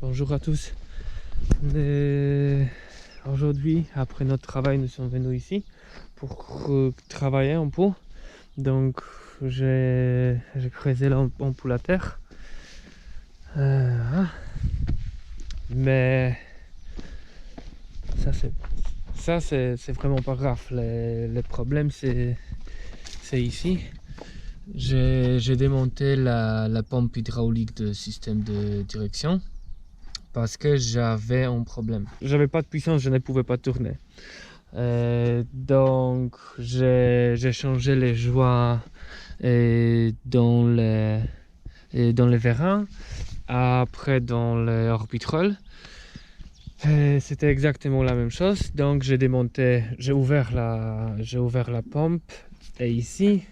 Bonjour à tous. Aujourd'hui, après notre travail, nous sommes venus ici pour travailler un peu. Donc, j'ai creusé l'ampoule à terre. Mais c'est vraiment pas grave. Le problème, c'est ici. J'ai démonté la pompe hydraulique de système de direction parce que j'avais un problème. J'avais pas de puissance, je ne pouvais pas tourner. Donc j'ai changé les joies dans les vérins, après dans les orbitrolles. C'était exactement la même chose. Donc j'ai ouvert la pompe, et ici,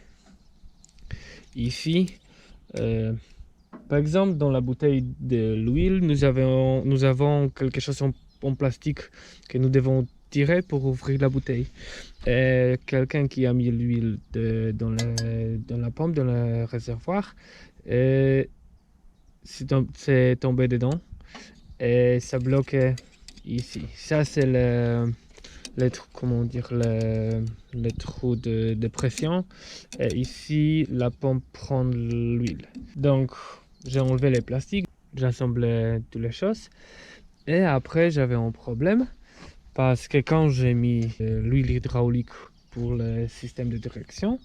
par exemple, dans la bouteille de l'huile, nous avons quelque chose en plastique que nous devons tirer pour ouvrir la bouteille. Et quelqu'un qui a mis l'huile dans la pompe, dans le réservoir, c'est tombé dedans et ça bloquait ici. Ça, c'est le trou de pression. Et ici, la pompe prend l'huile. Donc, j'ai enlevé les plastiques, j'ai assemblé toutes les choses. Et après, j'avais un problème parce que quand j'ai mis l'huile hydraulique pour le système de direction,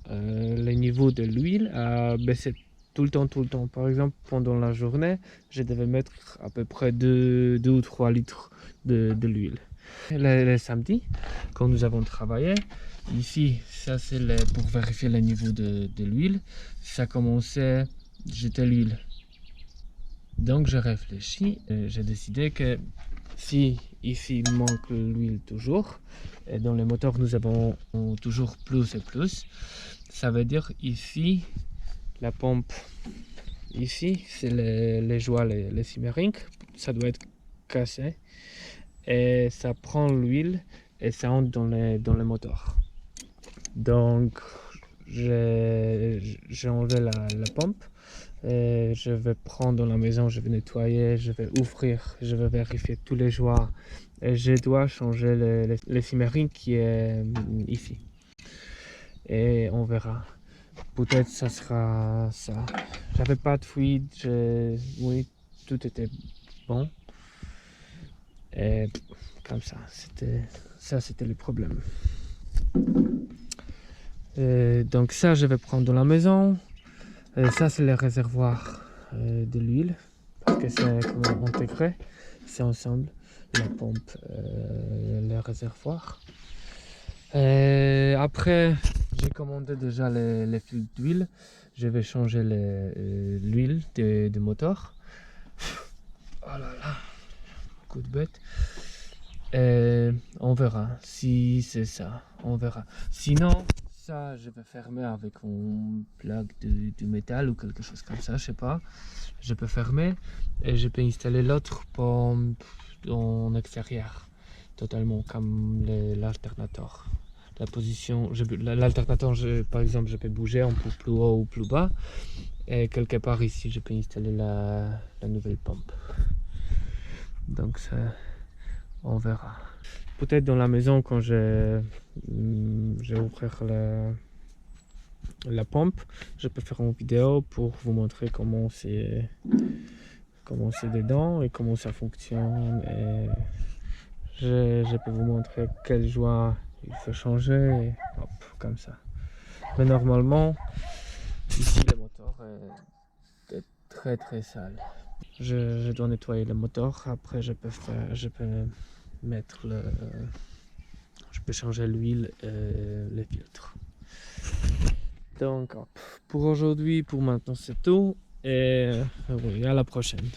le niveau de l'huile a baissé tout le temps. Par exemple, pendant la journée, je devais mettre à peu près 2 ou 3 litres de l'huile. Le samedi, quand nous avons travaillé, ici, ça c'est pour vérifier le niveau de l'huile, ça commençait, j'étais l'huile. Donc j'ai réfléchi, j'ai décidé que si ici il manque l'huile toujours, et dans les moteurs nous avons toujours plus et plus, ça veut dire ici, la pompe, ici c'est les joies, les Simmering, ça doit être cassé. Et ça prend l'huile et ça entre dans le moteur. Donc j'ai enlevé la pompe et je vais prendre dans la maison, je vais nettoyer, je vais ouvrir, je vais vérifier tous les joies et je dois changer les Simmering qui est ici. Et on verra. Peut-être ça sera ça. J'avais pas de fuite, oui, tout était bon. Et comme ça, c'était le problème. Donc ça, je vais prendre dans la maison. Ça, c'est le réservoir de l'huile, parce que c'est comment intégré, c'est ensemble, la pompe, le réservoir. Après, j'ai commandé déjà les fils d'huile. Je vais changer l'huile de moteur. Oh là là, coup de bête. On verra si c'est ça, on verra. Sinon, ça je vais fermer avec une plaque de métal ou quelque chose comme ça, je sais pas. Je peux fermer et je peux installer l'autre pompe en extérieur, totalement comme l'alternateur. La position, l'alternateur, par exemple, je peux bouger un peu plus haut ou plus bas. Et quelque part ici, je peux installer la nouvelle pompe. Donc ça, on verra. Peut-être dans la maison, quand je vais ouvrir la pompe, je peux faire une vidéo pour vous montrer comment c'est dedans et comment ça fonctionne. Et je peux vous montrer quelle joie il faut changer. Et hop, comme ça. Mais normalement, ici le moteur est très sale. Je dois nettoyer le moteur. Après, je peux mettre je peux changer l'huile et les filtres. Donc hop, pour aujourd'hui, pour maintenant c'est tout, et oui, à la prochaine.